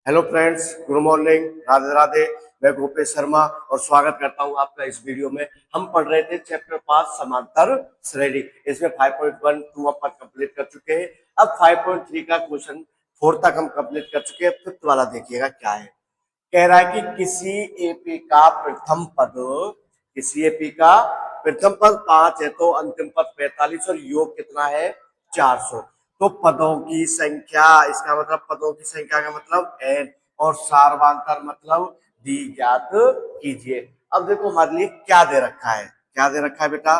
Hello friends, good morning, Radhe Radhe. मैं भूपेश शर्मा और स्वागत करता हूं आपका इस वीडियो में। हम पढ़ रहे थे चैप्टर 5 समांतर श्रेणी। इसमें 5.1 अपन कंप्लीट कर चुके हैं। अब 5.3 का क्वेश्चन 4 तक हम कंप्लीट कर चुके हैं। फिफ्थ वाला देखिएगा क्या है। कह रहा है कि किसी एपी का प्रथम पद, किसी एपी का प्रथम पद 5 है तो अंतिम पद 45 और योग कितना है 400। तो पदों की संख्या, इसका मतलब पदों की संख्या का मतलब n और सार्वधातुक मतलब डी ज्ञात कीजिए। अब देखो हमारे लिए क्या दे रखा है, क्या दे रखा है बेटा?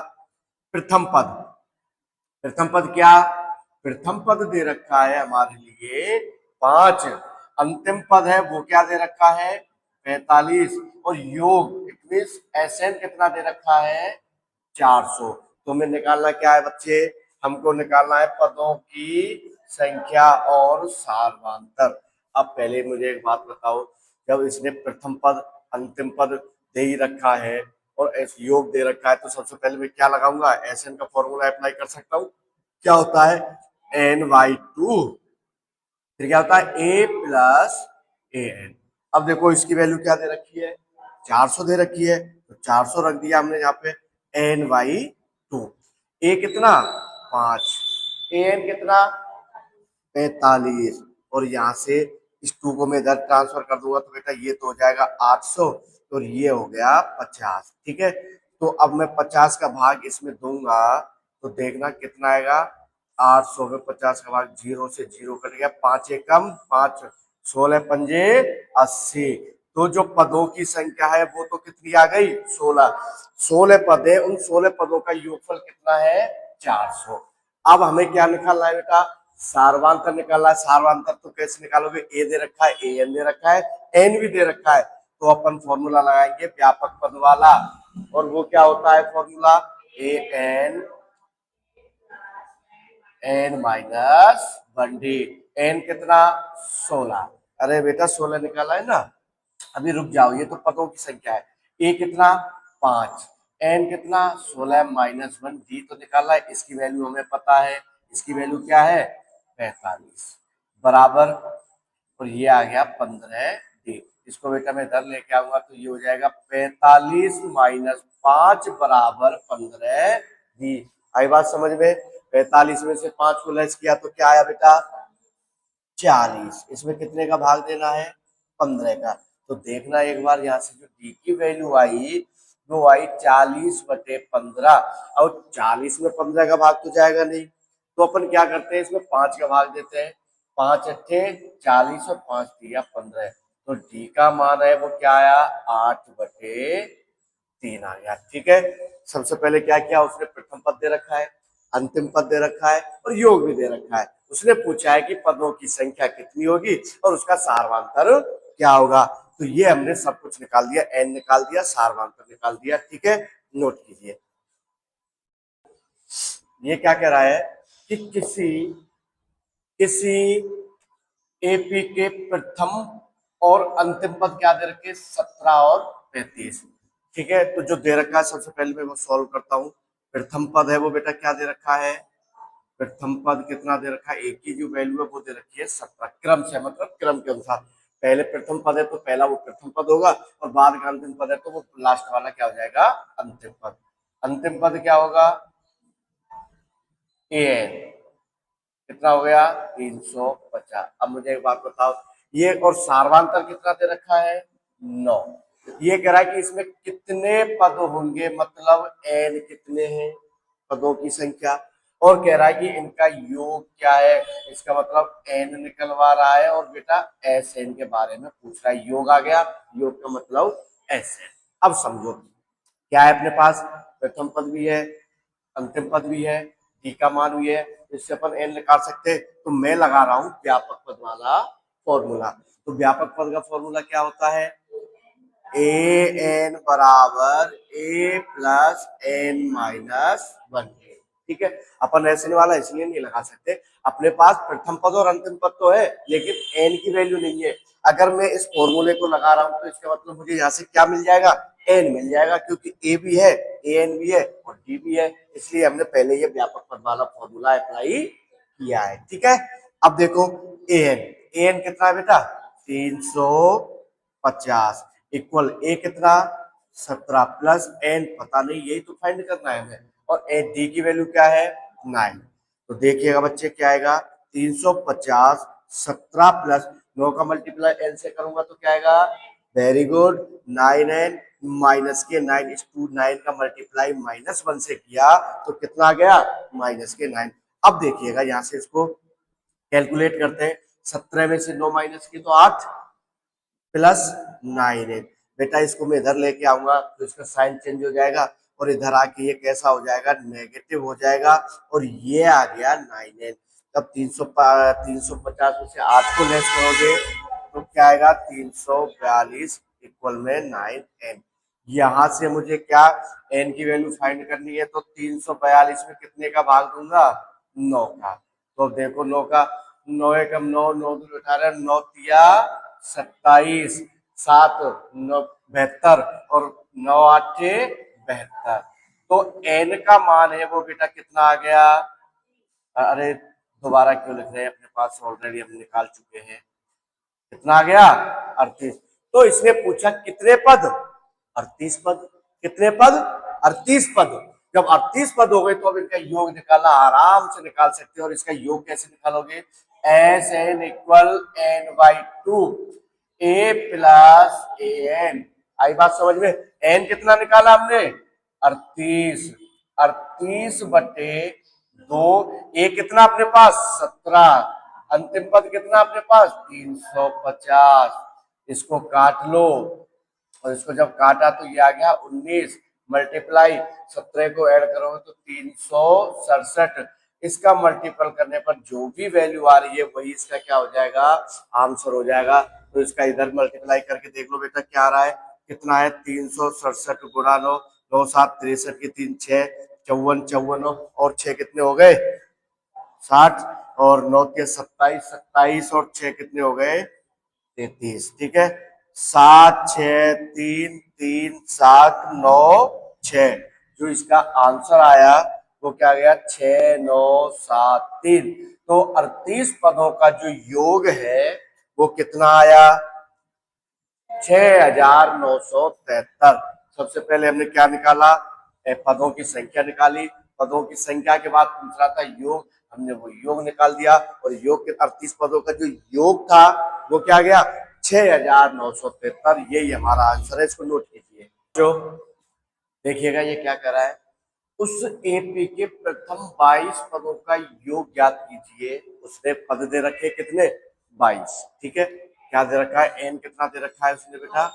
प्रथम पद। प्रथम पद क्या? प्रथम पद दे रखा है हमारे लिए 5। अंतिम पद है वो क्या दे रखा है 45 और योग इट मींस एसएन कितना दे रखा है 400। तो हमें निकालना क्या है बच्चे? हमको निकालना है पदों की संख्या और सार्वधातुक। अब पहले मुझे एक बात बताओ, जब इसने प्रथम पद अंतिम पद दे ही रखा है और योग दे रखा है तो सबसे पहले मैं क्या लगाऊंगा? एसएन का फॉर्मूला अप्लाई कर सकता हूँ। क्या होता है? n/2। फिर क्या होता है? a plus A N. अब देखो इसकी वैल्यू क्या दे रखी है 400 दे रखी है, तो 400 रख दिया हमने यहाँ पे n/2। a कितना 5, ए एन कितना 45 और यहाँ से इस 2 को मैं इधर ट्रांसफर कर दूंगा तो बेटा ये तो हो जाएगा 800 और ये हो गया 50। ठीक है, तो अब मैं 50 का भाग इसमें दूंगा तो देखना कितना आएगा। 800 में 50 का भाग, 0 से 0 कट गया, 5 एकम 5, 16 पंजे 80। तो जो पदों की संख्या है वो तो कितनी आ गई 16। 16 पद है, उन 16 पदों का योगफल कितना है 400। अब हमें क्या निकालना है बेटा? सार्वधातुक निकालना है। सार्वधातुक तो कैसे निकालोगे? ए दे रखा है, ए एन दे रखा है, एन भी दे रखा है, तो अपन फॉर्मूला लगाएंगे व्यापक पद वाला। और वो क्या होता है formula? A N n-1d। N कितना 16। अरे बेटा 16 निकाला है ना। अभी रुक जाओ, ये तो पदों की संख्या है। ए कितना 5, एन कितना 16 - 1, डी तो निकाला है, इसकी वैल्यू हमें पता है। इसकी वैल्यू क्या है 45 बराबर, और ये आ गया 15 डी। इसको बेटा मैं इधर लेके आऊंगा तो ये हो जाएगा 45 - 5 बराबर 15 डी। आई बात समझ में? 45 में से 5 को लेस किया तो क्या आया बेटा 40। इसमें कितने का भाग देना है 15 का। तो देखना एक बार यहाँ से जो डी की वैल्यू आई वो आई 40/15। और 40 में 15 का भाग तो जाएगा नहीं, तो अपन क्या करते हैं इसमें 5 का भाग देते हैं। 5 अट्ठे 40 और 5 दिया 15। तो डी का मान है वो क्या आया 8/3 आ गया। ठीक है, सबसे पहले क्या किया उसने? प्रथम पद दे रखा है, अंतिम पद दे रखा है और योग भी दे रखा है। उसने पूछा है कि पदों की संख्या कितनी होगी और उसका सार्वधातुक क्या होगा। तो ये हमने सब कुछ निकाल दिया, एन निकाल दिया, सार्वधातुक निकाल दिया। ठीक है, नोट कीजिए। ये क्या कह रहा है कि किसी किसी एपी के प्रथम और अंतिम पद क्या दे रखे 17 और 35। ठीक है, तो जो दे रखा है सबसे पहले मैं वो सॉल्व करता हूँ। प्रथम पद है वो बेटा क्या दे रखा है? प्रथम पद कितना दे रखा है? एक की जो वैल्यू है वो दे रखी है 17, क्रम से मतलब क्रम के अनुसार। पहले प्रथम पद है तो पहला वो प्रथम पद होगा और बाद का अंतिम पद है तो वो लास्ट वाला क्या हो जाएगा अंतिम पद। अंतिम पद क्या होगा ए एन, कितना हो गया 350। अब मुझे एक बात बताओ, ये और सार्वधातुक कितना दे रखा है 9। ये कह रहा है कि इसमें कितने पद होंगे, मतलब एन कितने हैं पदों की संख्या, और कह रहा है कि इनका योग क्या है। इसका मतलब एन निकलवा रहा है और बेटा एस एन के बारे में पूछ रहा है। योग आ गया, योग का मतलब एस एन। अब समझो क्या है अपने पास, प्रथम पद भी है, अंतिम पद भी है, डी का मान भी है, इससे अपन एन निकाल सकते हैं। तो मैं लगा रहा हूं व्यापक पद वाला फॉर्मूला। तो व्यापक पद का फॉर्मूला क्या होता है? ए एन बराबर ए प्लस n-1। ठीक है, अपन ऐसे वाला इसलिए नहीं लगा सकते, अपने पास प्रथम पद और अंतिम पद तो है लेकिन एन की वैल्यू नहीं है। अगर मैं इस फॉर्मूले को लगा रहा हूं तो इसका मतलब मुझे यहाँ से क्या मिल जाएगा एन मिल जाएगा, क्योंकि ए भी है, ए एन भी है और डी भी है। इसलिए हमने पहले ये व्यापक पद वाला फॉर्मूला अप्लाई किया है। ठीक है, अब देखो ए एन, ए एन कितना है बेटा 350 इक्वल ए कितना 17 प्लस एन पता नहीं, यही तो फाइंड करना है हमें। और एन डी की वैल्यू क्या है 9। तो देखिएगा बच्चे क्या आएगा 350 17 प्लस 9 का मल्टीप्लाई एन से करूंगा तो क्या आएगा, वेरी गुड 9 एन माइनस के 9 इस टू 9 का मल्टीप्लाई -1 से किया तो कितना आ गया -9। अब देखिएगा यहां से इसको कैलकुलेट करते हैं, 17 में से 9 माइनस की तो 8 प्लस 9 बेटा इसको मैं इधर लेके आऊंगा तो इसका साइन चेंज हो जाएगा और इधर आके ये कैसा हो जाएगा नेगेटिव हो जाएगा और ये आ गया 9n। तब 350 में से 8 को लेस करोगे तो क्या आएगा 342 इक्वल में 9n। यहां से मुझे क्या n की वैल्यू फाइंड करनी है तो 342 में कितने का भाग दूंगा 9 का। तो देखो 9 का 9 एकम 9 9 दूनी 18 9 तिया 27 7 9 72 और 9 आठे 72। तो n का मान है वो बेटा कितना आ गया, अरे दोबारा क्यों लिख रहे हैं, अपने पास ऑलरेडी हम निकाल चुके हैं। कितना आ गया 38। तो इसने पूछा कितने पद 38 पद। कितने पद 38 पद। जब 38 पद हो गए तो अब इनका योग निकालना आराम से निकाल सकते हो। और इसका योग कैसे निकालोगे, S N equal N by 2 A plus A N. आई बात समझ में। एन कितना निकाला हमने 38 38 बटे 2 ए कितना अपने पास 17 अंतिम पद कितना अपने पास 350। इसको काट लो और इसको जब काटा तो ये आ गया 19 मल्टीप्लाई 17 को ऐड करोगे तो 367। इसका मल्टीपल करने पर जो भी वैल्यू आ रही है वही इसका क्या हो जाएगा आंसर हो जाएगा। तो इसका इधर मल्टीप्लाई करके देख लो बेटा क्या आ रहा है, कितना है 367 गुणा 9 9 7 63 की 3 6 54 54 और 6 कितने हो गए 60 और 9 के 27 27 और 6 कितने हो गए 33। ठीक है 7 6 3 3 7 9 6। जो इसका आंसर आया वो क्या गया 6 9 7 3। तो 38 पदों का जो योग है वो कितना आया 6973। सबसे पहले हमने क्या निकाला पदों की संख्या निकाली। पदों की संख्या के बाद पूछ रहा था योग, हमने वो योग निकाल दिया और योग के 38 पदों का जो योग था वो क्या गया 6973। यही हमारा आंसर है, इसको नोट कीजिए। जो देखिएगा ये क्या कर रहा है, उस एपी के प्रथम 22 पदों का योग ज्ञात कीजिए। उसने पद दे रखे कितने 22। ठीक है क्या दे रखा है एन कितना दे रखा है उसने बेटा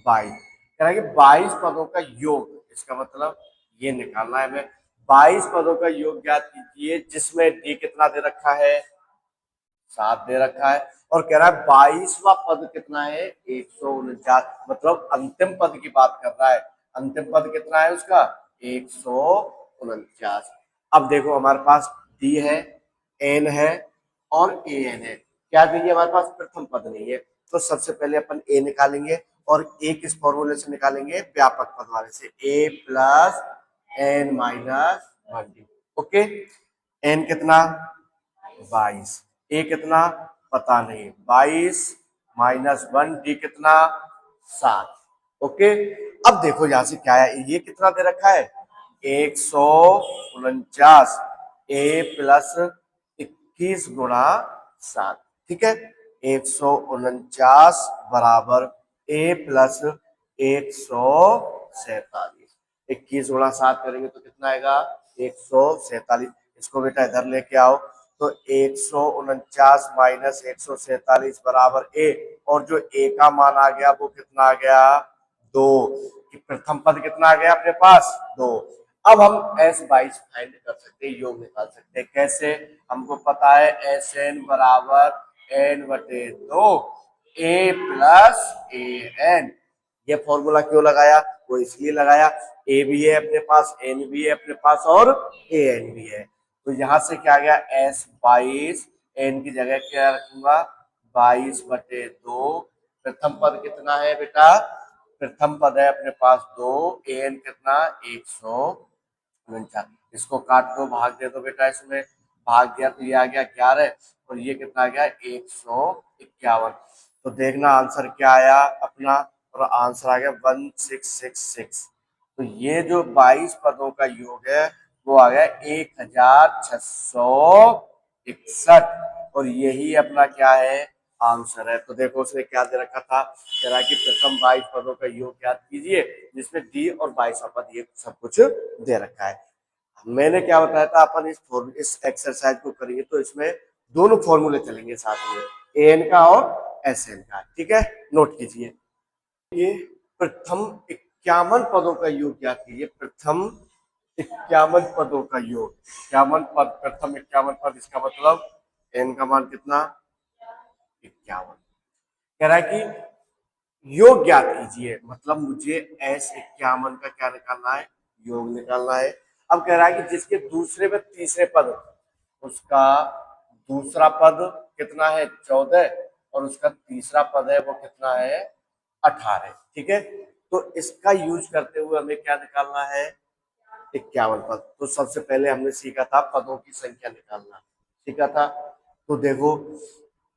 22। कह रहा है कि 22 पदों का योग, इसका मतलब ये निकालना है हमें 22 पदों का योग ज्ञात कीजिए जिसमें डी कितना दे रखा है 7 दे रखा है और कह रहा है 22वां पद कितना है 149। मतलब अंतिम पद की बात कर रहा है। अंतिम पद कितना है उसका 149। अब देखो हमारे पास डी है एन है और ए एन है। क्या दीजिए हमारे पास प्रथम पद नहीं है तो सबसे पहले अपन ए निकालेंगे और ए किस फॉर्मूले से निकालेंगे व्यापक पद वाले से A plus N minus 1 okay. N कितना 22 ए कितना पता नहीं 22 -1 डी कितना 7 ओके। अब देखो यहां से क्या है ये कितना दे रखा है 149 ए प्लस 21 गुणा 7। ठीक है 149 बराबर ए प्लस 147। 21 गुणा 7 करेंगे तो कितना आएगा 147। इसको बेटा इधर लेके आओ तो 149 माइनस 147 बराबर ए और जो ए का मान आ गया वो कितना आ गया 2। प्रथम पद कितना आ गया अपने पास 2। अब हम एस 22 फाइंड कर सकते हैं, योग निकाल सकते हैं। कैसे, हमको पता है एस एन बराबर एन बटे 2 ए प्लस ए एन। ये फॉर्मूला क्यों लगाया, वो इसलिए लगाया ए भी है अपने पास एन भी है अपने पास और ए एन भी है। तो यहां से क्या गया एस 22 एन की जगह क्या रखूंगा 22 बटे 2। प्रथम पद कितना है बेटा, प्रथम पद है अपने पास 2 ए एन कितना 149। इसको काट दो भाग दे दो बेटा, इसमें भाग दिया तो ये आ गया 11 और ये कितना आ गया 151। तो देखना आंसर क्या आया अपना, और आंसर आ गया 1666। तो ये जो 22 पदों का योग है वो आ गया 1661, और यही अपना क्या है, आंसर है। तो देखो उसने क्या दे रखा था, कह रहा है कि प्रथम 22 पदों का योग ज्ञात कीजिए, जिसमें डी और 22 पद ये सब कुछ दे रखा है। मैंने क्या बताया था, अपन इस एक्सरसाइज को करेंगे तो इसमें दोनों फॉर्मूले चलेंगे साथ में, एन का और एस एन का। ठीक है, नोट कीजिए। ये प्रथम 51 पदों का योग ज्ञात कीजिए। प्रथम 51 पदों का योग, 51 पद, प्रथम 51 पद, इसका मतलब एन का मान कितना, 51। कह रहा है कि योग ज्ञात कीजिए, मतलब मुझे एस 51 का क्या निकालना है, योग निकालना है। अब कह रहा है कि जिसके दूसरे व तीसरे पद, उसका दूसरा पद कितना है 14, और उसका तीसरा पद है वो कितना है 18। ठीक है, तो इसका यूज करते हुए हमें क्या निकालना है, 51 पद। तो सबसे पहले हमने सीखा था पदों की संख्या निकालना, सीखा था। तो देखो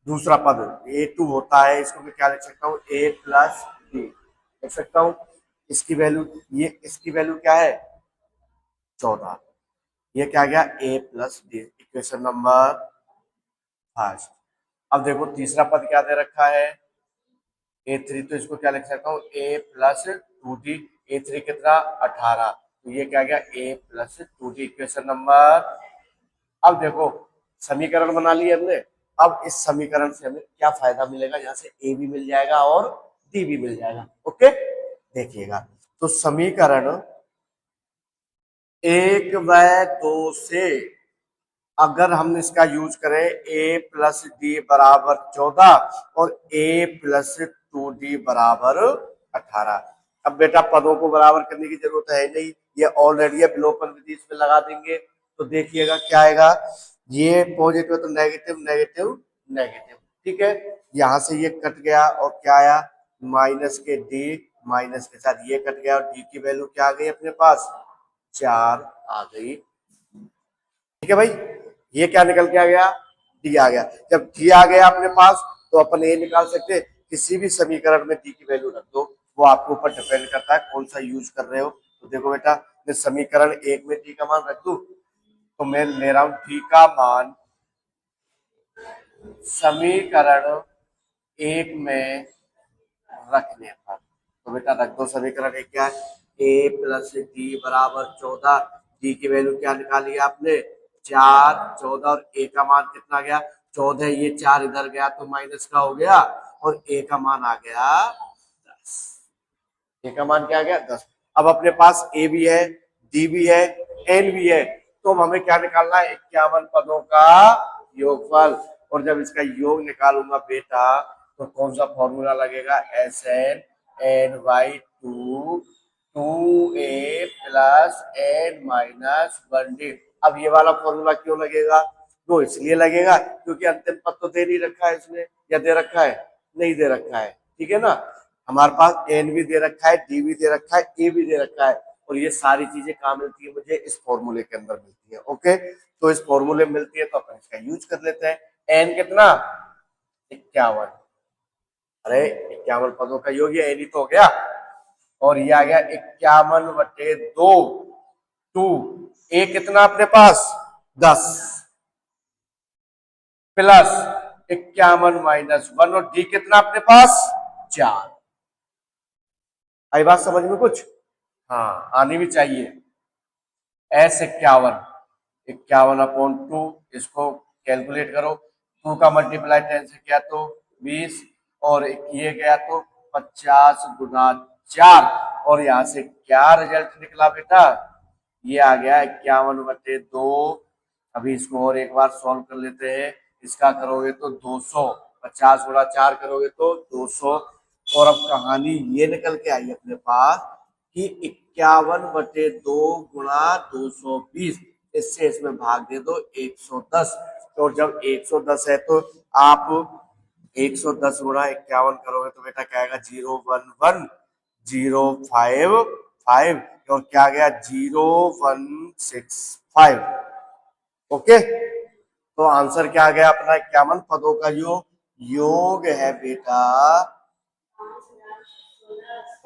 दूसरा पद A2 होता है, इसको मैं क्या लिख सकता हूँ, A प्लस डी लिख सकता हूँ। इसकी वैल्यू, ये इसकी वैल्यू क्या है 14, ये क्या गया A plus D, equation number first. अब देखो तीसरा पद क्या दे रखा है A3, तो इसको क्या लिख सकता हूँ, A प्लस 2D। A3 कितना 18, तो ये क्या गया A plus 2D, equation number. अब देखो समीकरण बना लिए हमने। अब इस समीकरण से हमें क्या फायदा मिलेगा, यहाँ से A भी मिल जाएगा और D भी मिल जाएगा। ओके, देखिएगा। तो समीकरण 1 व 2 से अगर हम इसका यूज करें, A प्लस डी बराबर 14 और A प्लस 2D बराबर 18। अब बेटा पदों को बराबर करने की जरूरत है नहीं, ये ऑलरेडी है, विलोपन विधि इसमें लगा देंगे। तो देखिएगा क्या आएगा, ये पॉजिटिव तो नेगेटिव, नेगेटिव नेगेटिव। ठीक है, यहां से ये कट गया और क्या आया, माइनस के डी, माइनस के साथ ये कट गया, और डी की वैल्यू क्या आ गई अपने पास, 4 आ गई। ठीक है भाई, ये क्या निकल के आ गया, डी आ गया। जब डी आ गया अपने पास तो अपन ये निकाल सकते हैं, किसी भी समीकरण में डी की वैल्यू रख दो, वो आपके ऊपर डिपेंड करता है कौन सा यूज कर रहे हो। तो देखो बेटा, मैं समीकरण 1 में डी का मान रख दू, तो मैं ले रहा हूं डी का मान समीकरण 1 में रखने पर। तो बेटा रख दो समीकरण 1 क्या है, ए प्लस डी बराबर 14। डी की वैल्यू क्या निकाली आपने, 4, 14, और ए का मान कितना गया 14, ये 4 इधर गया तो माइनस का हो गया, और ए का मान आ गया 10। ए का मान क्या आ गया 10। अब अपने पास ए भी है, डी भी है, एन भी है, तो हमें क्या निकालना है, 51 पदों का योगफल। और जब इसका योग निकालूंगा बेटा, तो कौन सा फॉर्मूला लगेगा, S N N by two, 2a plus N minus 1d। अब ये वाला फॉर्मूला क्यों लगेगा, तो इसलिए लगेगा क्योंकि अंतिम पद तो दे नहीं रखा है इसने, या दे रखा है, नहीं दे रखा है। ठीक है ना, हमारे पास एन भी दे रखा है, डी भी दे रखा है, ए भी दे रखा है, और ये सारी चीजें कहाँ मिलती है मुझे, इस फॉर्मूले के अंदर मिलती है। ओके, तो इस फॉर्मूले में मिलती है तो अपन इसका यूज कर लेते हैं। एन कितना 51, अरे 51 पदों का योग, ये एन ही तो हो गया, और ये आ गया 51/2, 2, ए कितना अपने पास 10, प्लस 51 माइनस 1, और डी कितना अपने पास 4। आई बात समझ में कुछ, हाँ आनी भी चाहिए। एस 51, 51/2, इसको कैलकुलेट करो, 2 का मल्टीप्लाई 10 से किया तो 20, और ये गया तो 50 गुना 4, और यहां से क्या रिजल्ट निकला बेटा, ये आ गया 51/2। अभी इसको और एक बार सॉल्व कर लेते हैं, इसका करोगे तो 200, 50 गुना 4 करोगे तो 200, और अब कहानी ये निकल के आई अपने पास कि 51/2 गुणा 220, इससे इसमें भाग दे दो 110। तो जब 110 है तो आप 110 गुणा 51 करोगे तो बेटा क्या आएगा, 011,055, और क्या गया 0165। ओके, तो आंसर क्या आ गया अपना, 51 पदों का योग, योग है बेटा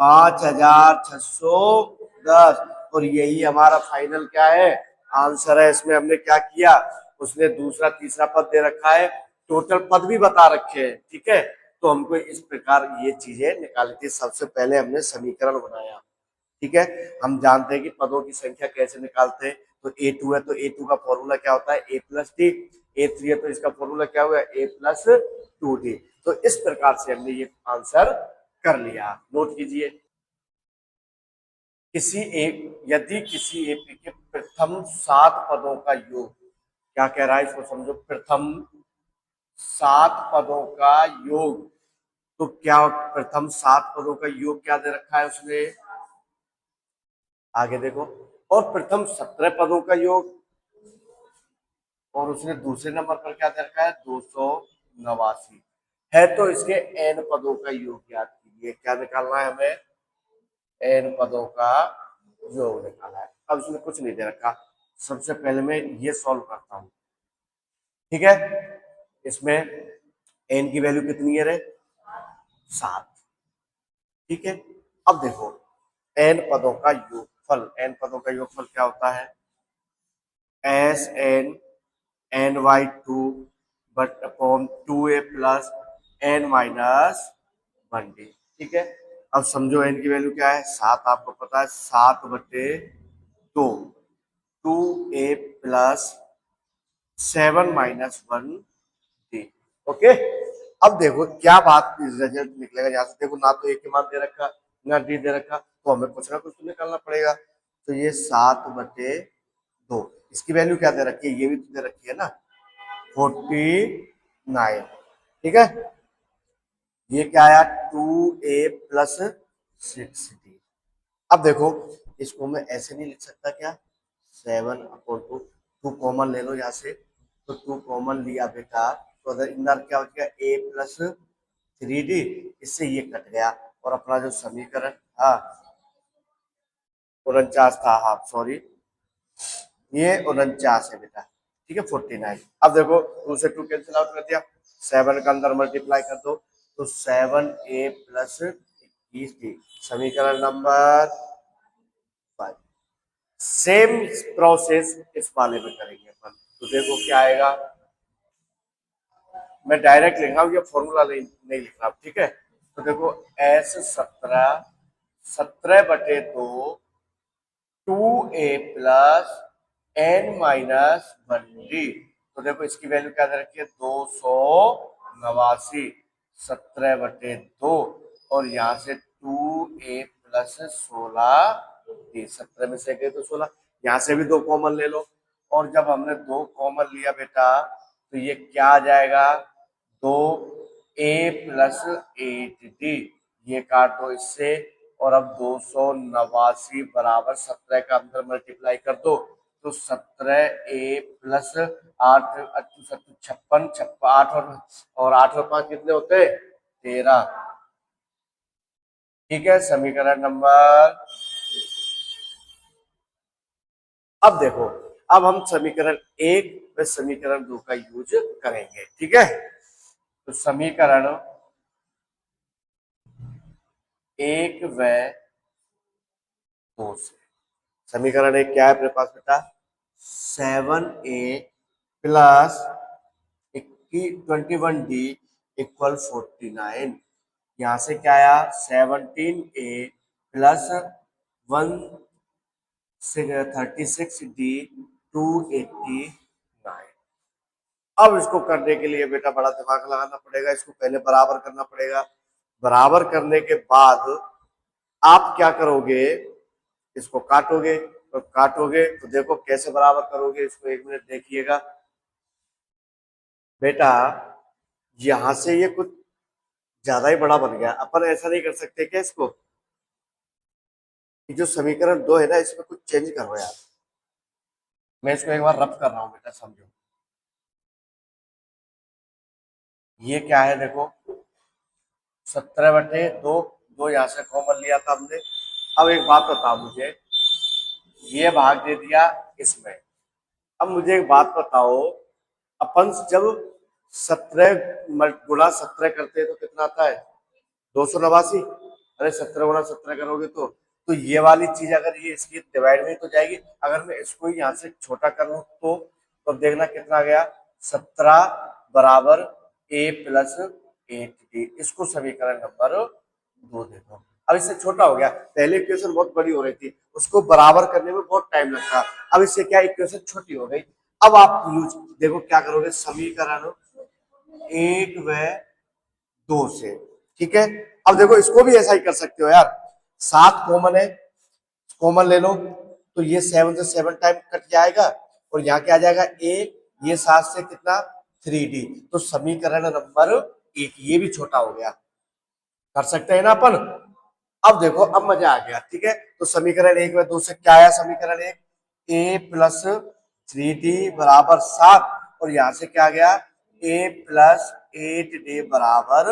5610 और यही हमारा फाइनल क्या है, आंसर है। इसमें हमने क्या किया, उसने दूसरा तीसरा पद दे रखा है, टोटल पद भी बता रखे हैं, ठीक है। तो हमको इस प्रकार ये चीजें निकाली थी। सबसे पहले हमने समीकरण बनाया, ठीक है। हम जानते हैं कि पदों की संख्या कैसे निकालते हैं। तो A2 है तो A2 का फॉर्मूला क्या होता है, A+D। A3 है तो इसका फॉर्मूला क्या हुआ, A+2D। तो इस प्रकार से हमने ये आंसर कर लिया। नोट कीजिए, किसी एक यदि किसी एपी के प्रथम 7 पदों का योग, क्या कह रहा है इसको समझो, प्रथम 7 पदों का योग। तो क्या प्रथम 7 पदों का योग क्या दे रखा है उसने, आगे देखो, और प्रथम 17 पदों का योग, और उसने दूसरे नंबर पर क्या दे रखा है 289 है। तो इसके एन पदों का योग याद कीजिए, क्या निकालना है हमें, एन पदों का योग निकालना है। अब इसमें कुछ नहीं दे रखा, सबसे पहले मैं ये सॉल्व करता हूं, ठीक है। इसमें एन की वैल्यू कितनी है रे, 7, ठीक है। अब देखो एन पदों का योगफल, एन पदों का योगफल क्या होता है, SN NY2 upon 2A plus N-1D, ठीक है। अब समझो एन की वैल्यू क्या है, 7, आपको पता है 7/2, 2A प्लस 7-1D, ओके। अब देखो क्या बात रिजल्ट निकलेगा यहाँ से, देखो ना तो ए के मान दे रखा ना डी दे रखा, तो हमें कुछ ना कुछ तो निकालना पड़ेगा। तो ये 7/2, इसकी वैल्यू क्या दे रखी है, ये भी तो दे रखी है ना, 49, ठीक है। ये क्या आया 2A प्लस 6D। अब देखो इसको मैं ऐसे नहीं लिख सकता क्या, 7/2, 2 कॉमन ले लो यहाँ से, तो 2 कॉमन लिया बेटा, तो अगर इंदर क्या हो गया A+3D, इससे ये कट गया, और अपना जो समीकरण था 49 था, हाँ सॉरी, ये 49 है बेटा, ठीक है 49। अब देखो 2 से 2 कैंसिल आउट कर दिया, 7 का अंदर मल्टीप्लाई कर दो, तो 7A प्लस 21D, समीकरण नंबर 5। सेम प्रोसेस इस वाले में करेंगे अपन, तो देखो क्या आएगा, मैं डायरेक्ट लिख रहा हूँ, ये फॉर्मूला नहीं लिख रहा, ठीक है। तो देखो S17 2A प्लस N-1D, तो देखो इसकी वैल्यू क्या दे रखी है 289, 17/2, और यहाँ से 2A प्लस 16D, 17 में से गए तो 16, यहाँ से भी 2 कॉमन ले लो, और जब हमने 2 कॉमन लिया बेटा, तो ये क्या आ जाएगा 2A प्लस 8D, ये काटो इससे, और अब 289 बराबर 17 का अंदर मल्टीप्लाई कर दो, तो 17A प्लस 8 56, 8 और 8 और 5 कितने होते हैं 13, ठीक है। समीकरण नंबर, अब देखो, अब हम समीकरण 1 व समीकरण 2 का यूज करेंगे, ठीक है। तो समीकरण 1 व 2 से, समीकरण 1 क्या है अपने पास बेटा, 7A प्लस 21D इक्वल 49, यहाँ से क्या आया 17A प्लस 36D 289। अब इसको करने के लिए बेटा बड़ा दिमाग लगाना पड़ेगा, इसको पहले बराबर करना पड़ेगा। बराबर करने के बाद आप क्या करोगे, इसको काटोगे, तो काटोगे तो देखो कैसे बराबर करोगे, इसको 1 मिनट देखिएगा बेटा। यहां से ये कुछ ज्यादा ही बड़ा बन गया, अपन ऐसा नहीं कर सकते क्या इसको, कि जो समीकरण 2 है ना, इसमें कुछ चेंज करो यार। मैं इसको एक बार रफ कर रहा हूं बेटा, समझो ये क्या है, देखो 17/2, 2 यहाँ से कॉमन लिया था हमने। अब एक बात बताओ मुझे, ये भाग दे दिया इसमें। अब मुझे एक बात बताओ, अपन जब 17 गुणा 17 करते हैं तो कितना आता है 289। अरे 17 गुणा 17 करोगे तो ये वाली चीज अगर ये इसकी डिवाइड में तो जाएगी। अगर मैं इसको यहाँ से छोटा कर लूँ तो देखना कितना आ गया 17 बराबर a प्लस 8d। इसको समीकरण नंबर 2 देखो। अब इससे छोटा हो गया। पहले इक्वेशन बहुत बड़ी हो रही थी, उसको बराबर करने में बहुत टाइम लगता। अब इससे क्या इक्वेशन छोटी हो गई। अब आप यूज देखो क्या करोगे, समीकरण 1 व 2 से। ठीक है, अब देखो इसको भी ऐसा ही कर सकते हो यार। 7 कॉमन है, कॉमन ले लो तो ये 7 से 7 टाइम कट जाएगा और यहाँ क्या आ जाएगा a। ये 7 से कितना 3d। तो समीकरण नंबर 1 ये भी छोटा हो गया। कर सकते हैं ना अपन। अब देखो अब मजा आ गया। ठीक है, तो समीकरण 1 व 2 से क्या आया, समीकरण 1 a प्लस 3d बराबर 7 और यहां से क्या गया a प्लस 8d बराबर,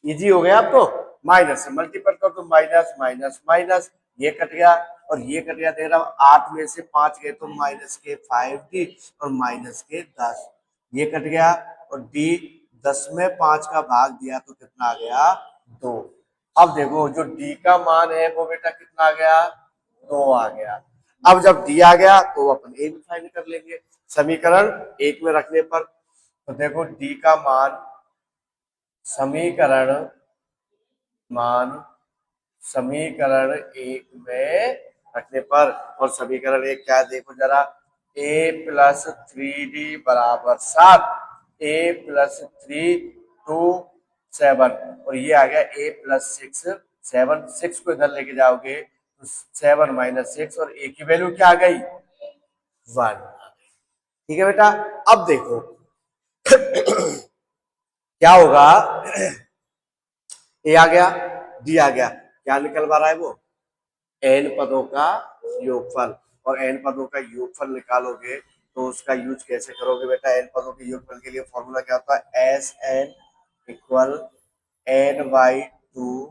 इजी हो गया। अब तो माइनस से मल्टीपल कर तो माइनस माइनस माइनस, ये कट गया और ये कट गया। देख रहा हूं 8 में से 5 गए तो माइनस के 5d और माइनस के 10, ये कट गया। और d 10 में 5 का भाग दिया तो कितना आ गया 2। अब देखो जो d का मान है वो बेटा कितना आ गया 2 आ गया। अब जब d आ गया तो अपन a भी फाइंड कर लेंगे समीकरण 1 में रखने पर। तो देखो d का मान समीकरण मान समीकरण 1 में रखने पर, और समीकरण 1 क्या है देखो जरा, a प्लस 3d बराबर 7, a प्लस 3 2 7 और ये आ गया a प्लस 6 7। 6 को इधर लेके जाओगे तो 7 माइनस 6 और a की वैल्यू क्या आ गई 1। ठीक है बेटा, अब देखो क्या होगा, ए आ गया डी आ गया, क्या निकल पा रहा है वो एन पदों का योगफल। और एन पदों का योगफल निकालोगे तो उसका यूज कैसे करोगे बेटा, एन पदों के योगफल के लिए फॉर्मूला क्या होता है, S N equal N by two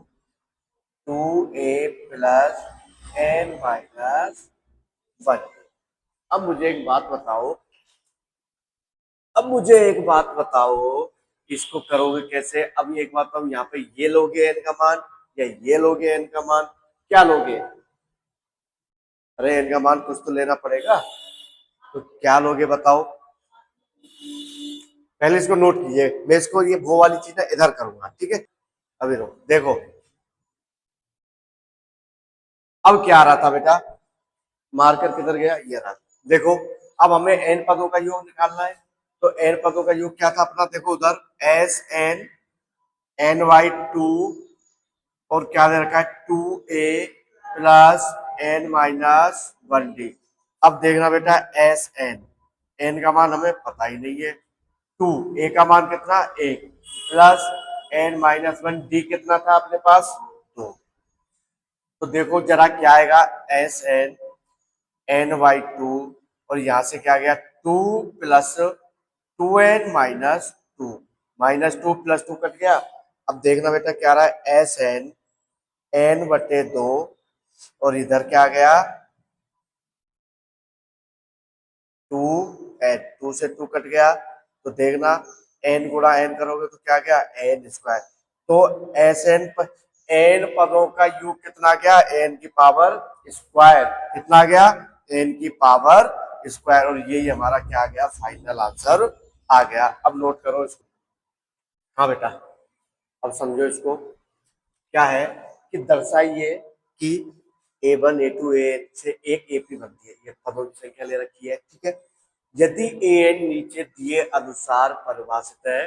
A plus N minus 1। अब मुझे एक बात बताओ, अब मुझे एक बात बताओ इसको करोगे कैसे। अब एक बात बताओ, यहाँ पे ये लोगे एन का मान या ये लोगे एन का मान, क्या लोगे, अरे एन का मान कुछ तो लेना पड़ेगा, तो क्या लोगे बताओ। पहले इसको नोट कीजिए, मैं इसको ये वो वाली चीज ना इधर करूंगा। ठीक है, अभी देखो अब क्या आ रहा था बेटा, मार्कर किधर गया, ये रहा। देखो अब हमें एन पदों का योग निकालना है, तो एन पदों का योग क्या था अपना, देखो उधर एस एन एन वाई 2 और क्या दे रखा है 2a plus N minus 1d। अब देखना बेटा एस एन, एन का मान हमें पता ही नहीं है 2, ए का मान कितना 1 प्लस एन माइनस 1d कितना था अपने पास 2। तो देखो जरा क्या आएगा एस एन एन बाई 2 और यहां से क्या गया 2 plus 2n minus 2, minus 2 plus 2 cut गया। अब देखना बेटा क्या रहा है एस एन एन बटे 2 और इधर क्या गया 2 एन, 2 से 2 कट गया। तो देखना एन गुणा एन करोगे तो क्या गया एन स्क्वायर। तो एस एन पदों का योग कितना गया एन की पावर स्क्वायर, कितना गया एन की पावर स्क्वायर। और यही हमारा क्या आ गया फाइनल आंसर आ गया। अब नोट करो इसको। हाँ बेटा, अब समझो इसको क्या है कि दर्शाइए कि a1 a2 an से एक ap बनती है, ये पदों की संख्या ले रखी है। ठीक है, यदि an नीचे दिए अनुसार परिभाषित है,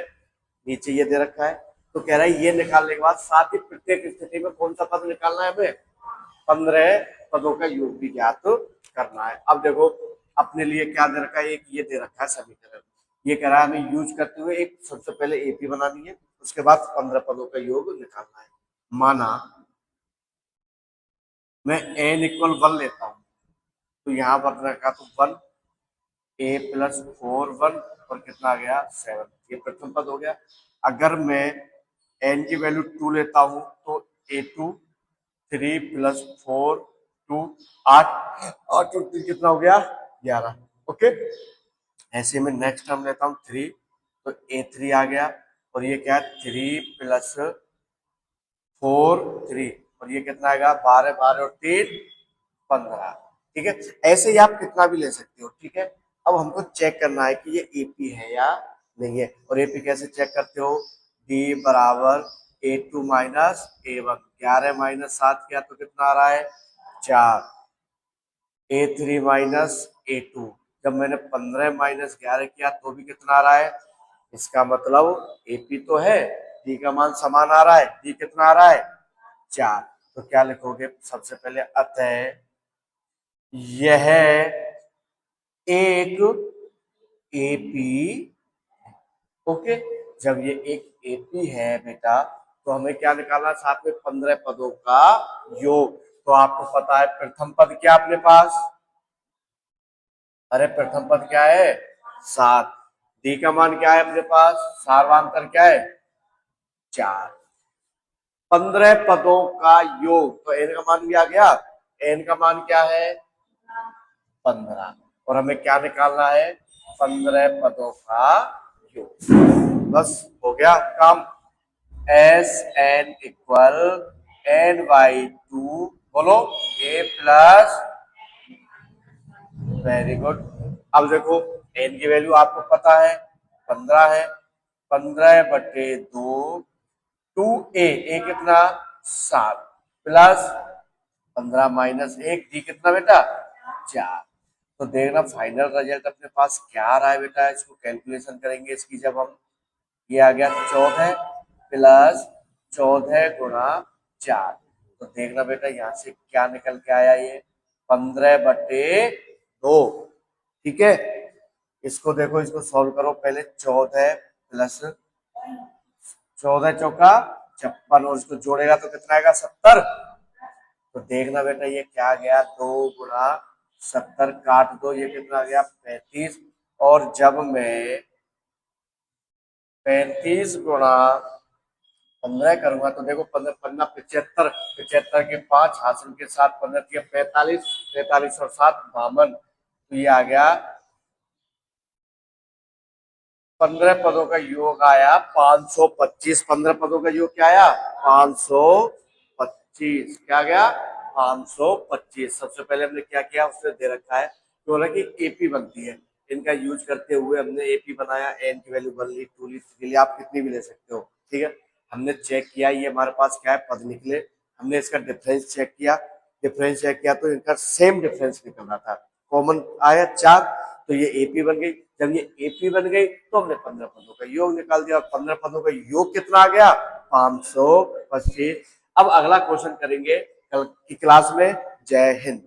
नीचे ये दे रखा है, तो कह रहा है ये निकालने के बाद साथ ही प्रत्येक स्थिति में कौन सा पद निकालना है हमें, 15 पदों का योग भी ज्ञात करना है। अब देखो अपने लिए क्या दे रखा है, एक ये दे रखा है समीकरण, ये कह रहा है हमें यूज करते हुए एक सबसे पहले एपी बनानी है, उसके बाद 15 पदों का योग निकालना है। माना मैं n इक्वल 1 लेता हूं तो यहां पर रखा तो 1 a प्लस 4 1 और कितना आ गया 7, ये प्रथम पद हो गया। अगर मैं n की वैल्यू 2 लेता हूं तो a2 3 प्लस 4 2 8 8 और 3 कितना हो गया 11। ओके, ऐसे में नेक्स्ट टर्म लेता हूं 3 तो A3 आ गया, और ये क्या है 3 प्लस 4 3, और ये कितना आएगा 12 12 और 3 15। ठीक है, ऐसे ही आप कितना भी ले सकते हो। ठीक है, अब हमको चेक करना है कि ये एपी है या नहीं है। और एपी कैसे चेक करते हो, डी बराबर A2 माइनस A1, 11 माइनस 7 किया तो कितना आ रहा है 4, A3 माइनस A2, जब मैंने 15 माइनस 11 किया तो भी कितना आ रहा है, इसका मतलब एपी तो है, डी का मान समान आ रहा है, डी कितना आ रहा है 4। तो क्या लिखोगे, सबसे पहले अतः यह एक एपी। ओके, जब ये एक एपी है बेटा, तो हमें क्या निकालना, साथ में 15 पदों का योग। तो आपको पता है प्रथम पद क्या अपने पास, अरे प्रथम पद क्या है 7, डी का मान क्या है अपने पास, सार्वांतर क्या है 4, 15 पदों का योग, तो एन का मान भी आ गया, एन का मान क्या है 15, और हमें क्या निकालना है 15 पदों का योग। बस हो गया काम। एस एन इक्वल n/2, बोलो a प्लस, वेरी गुड। अब देखो n की वैल्यू आपको पता है 15 है, 15/2 2a, a कितना 7 प्लस 15 माइनस 1, डी कितना बेटा 4। तो देखना फाइनल रिजल्ट अपने पास क्या आ रहा है बेटा, इसको कैलकुलेशन करेंगे इसकी जब हम, ये आ गया 14 प्लस 14 गुणा 4। तो देखना बेटा यहाँ से क्या निकल के आया, ये 15/2। ठीक है, इसको देखो, इसको सॉल्व करो पहले, 14 प्लस 14 चौका 56, और इसको जोड़ेगा तो कितना आएगा 70। तो देखना बेटा ये क्या आ गया, 2 गुणा 70 काट दो, ये कितना आ गया 35, और जब मैं 35 गुणा 15 करूंगा तो देखो 15 15 75, 75 के 5 हासिल के साथ 15 के 45, 45 और 7 52, तो ये आ गया 15 पदों का योग आया 525। 15 पदों का योग क्या आया 525, क्या गया 525। सबसे पहले हमने क्या किया, उसने दे रखा है तो बोला कि एपी बनती है, इनका यूज करते हुए हमने एपी बनाया, एन की वैल्यू 1 ली 2 ली, के लिए आप कितनी भी ले सकते हो। ठीक है, हमने चेक किया ये हमारे पास क्या है पद निकले, हमने इसका डिफरेंस चेक किया, डिफरेंस चेक किया तो इनका सेम डिफरेंस निकल रहा था, कॉमन आया 4, तो ये एपी बन गई। जब ये एपी बन गई तो हमने 15 पदों का योग निकाल दिया, और 15 पदों का योग कितना आ गया 525। अब अगला क्वेश्चन करेंगे कल की क्लास में। जय हिंद।